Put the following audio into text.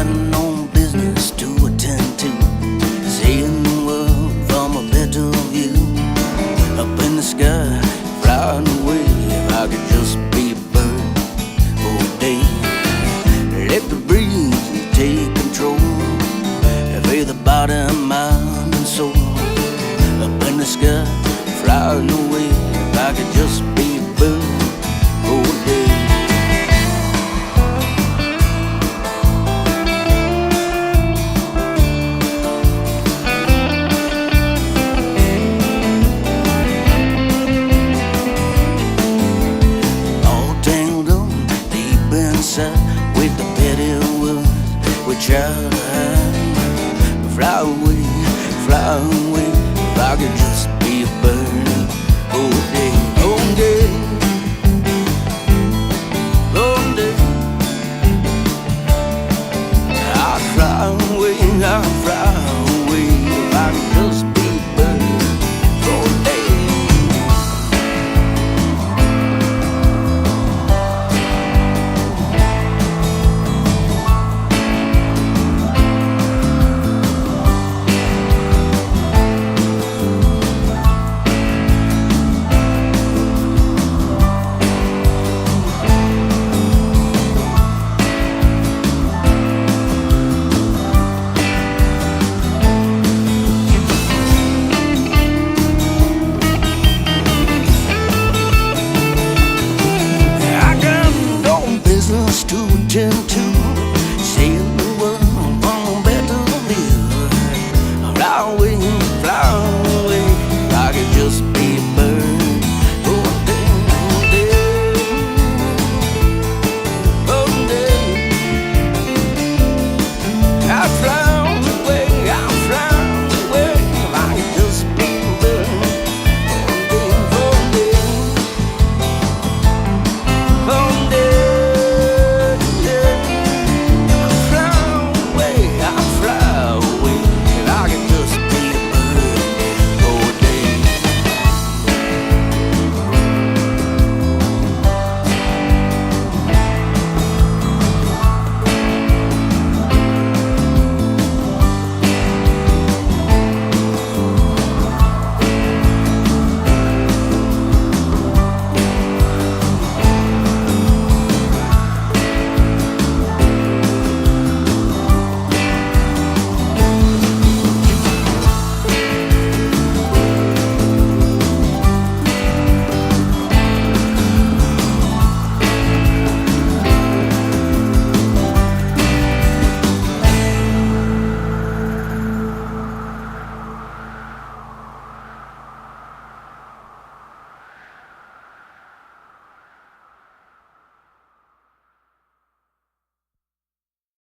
got no business to attend to. Seeing the world from a better view. Up in the sky, flying away. If I could just be a bird for a day. Let the breeze take control. Feel the body, mind and soul. Up in the sky, flying away. If I could just be a bird for a day. All tangled up deep inside with the petty words we try to hide. Fly away, fly away. If I could just be a bird for a day, all day, all day. I'll fly away, I'll fly